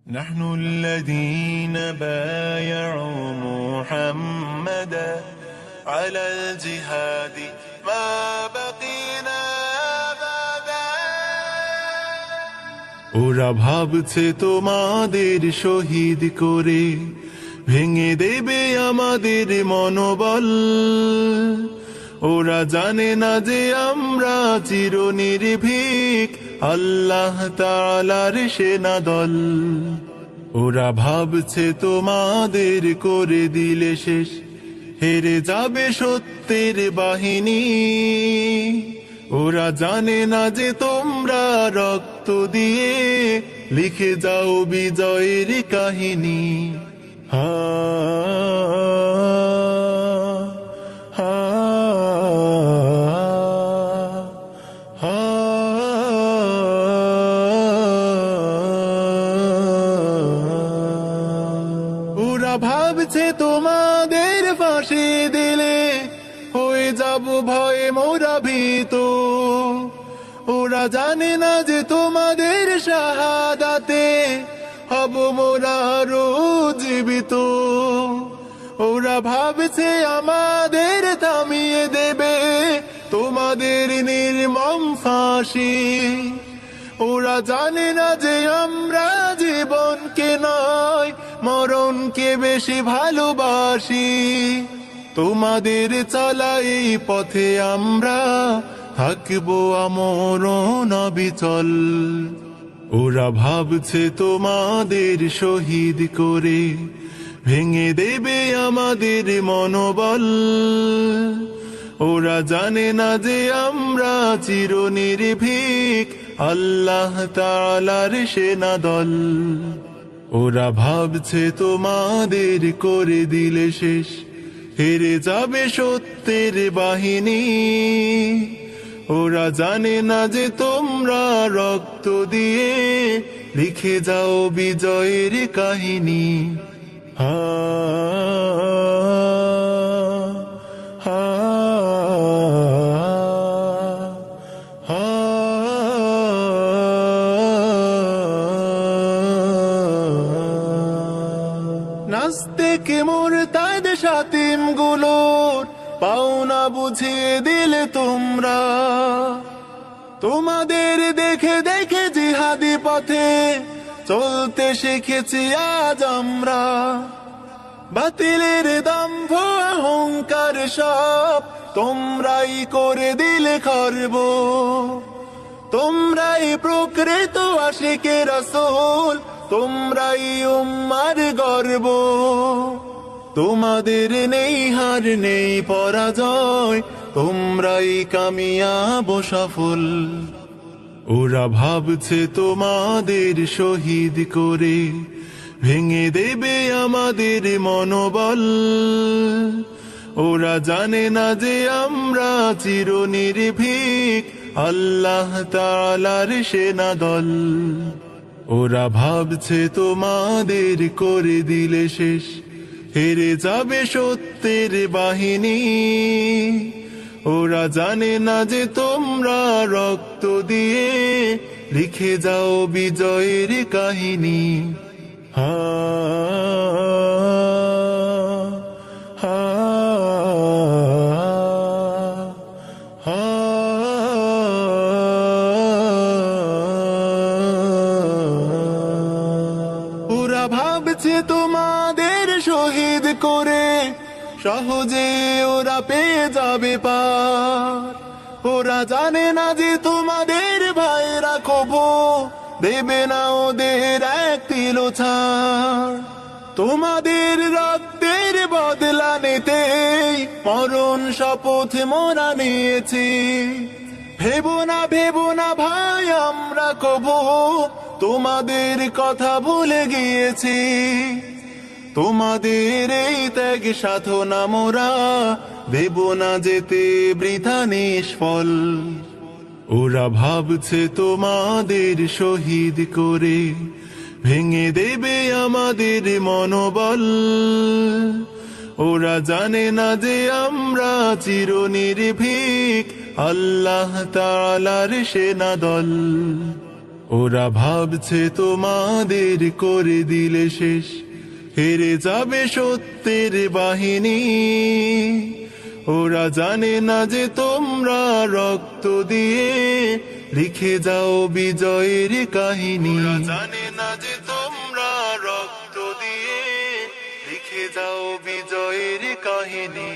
نحن الذين بايعوا محمدا على الجهاد ما بقينا أبدا ওরা ভাবছে তোমাদের শহীদ করে ভেঙে দেবে আমাদের মনোবল। ওরা জানে না যে আমরা চিরনির্ভীক আল্লাহ তাআলার সেনাদল। ওরা ভাবছে তোমাদের করে দিলে শেষ হেরে যাবে সত্যের বাহিনী। ওরা জানে না যে তোমরা রক্ত দিয়ে লিখে যাও বিজয়ের কাহিনী। হা হা হা ওরা ভাবছে তোমাদের ফাঁসি দিলে হয়ে যাব ভয়ে মোরা ভীত। ওরা জানে না যে তোমাদের শাহাদাতে হব মোরা আরো জীবিত। ওরা ভাবছে আমাদের থামিয়ে দেবে তোমাদের নির্মম ফাঁসি। ওরা জানে না যে আমরা জীবনকে নয় মরণকে বেশি ভালোবাসি। তোমাদের চলা এই পথে আমরা থাকবো আমরণ অবিচল। ওরা ভাবছে তোমাদের শহীদ করে ভেঙে দেবে আমাদের মনোবল। ওরা জানে না যে আমরা চিরনির্ভীক আল্লাহ তাআলার সেনাদল। ওরা ভাবছে তোমাদের করে দিলে শেষ হেরে যাবে সত্যের বাহিনী। ওরা জানে না যে তোমরা রক্ত দিয়ে লিখে যাও বিজয়ের কাহিনী। হা হা হা নাস্তিক মুরতাদ শাতিম গুলোর পাওনা বুঝিয়ে দিলে তোমরা। তোমাদের দেখে দেখে জিহাদি পথে চলতে শিখেছি আজ আমরা। বাতিলের দম্ভ অহংকার সব তোমরাই করে দিলে খর্ব। তোমরাই প্রকৃত আশিকে রাসূল, তোমরাই উম্মার গর্ব। তোমাদের নেই হার নেই পরাজয়, তোমরাই কামিয়াব সফল। ওরা ভাবছে তোমাদের শহীদ করে ভেঙে দেবে আমাদের মনোবল। ওরা জানে না যে আমরা চিরনির্ভীক আল্লাহ তাআলার সেনাদল। ওরা ভাবছে তোমাদের করে দিলে শেষ হেরে যাবে সত্যের বাহিনী। ওরা জানে না যে তোমরা রক্ত দিয়ে লিখে যাও বিজয়ের কাহিনী। হা হা হা ওরা ভাবছে তোমাদের শহীদ করে সহজে ওরা পেয়ে যাবে পার। ওরা জানে না যে তোমাদের ভাইরা কবো দেবে না ওদের এক তিলো ছাড়। তোমাদের রক্তের বদলা নিতে মরণ শপথ মোরা নিয়েছি। ভেবো না ভাই আমরা কবো তোমাদের কথা ভুলে গিয়েছি। তোমাদের এই ত্যাগ সাধনা মোরা দেব না যেতে বৃথা নিষ্ফল। ওরা ভাবছে তোমাদের শহীদ করে ভেঙে দেবে আমাদের মনোবল। ওরা জানে না যে আমরা চিরনির্ভীক আল্লাহ তাআলার সেনাদল। ওরা ভাবছে তোমাদের করে দিলে শেষ, হেরে যাবে সত্যের বাহিনী। ওরা জানে না যে তোমরা রক্ত দিয়ে লিখে যাও বিজয়ের কাহিনী। ওরা জানে না যে তোমরা রক্ত দিয়ে লিখে যাও বিজয়ের কাহিনী।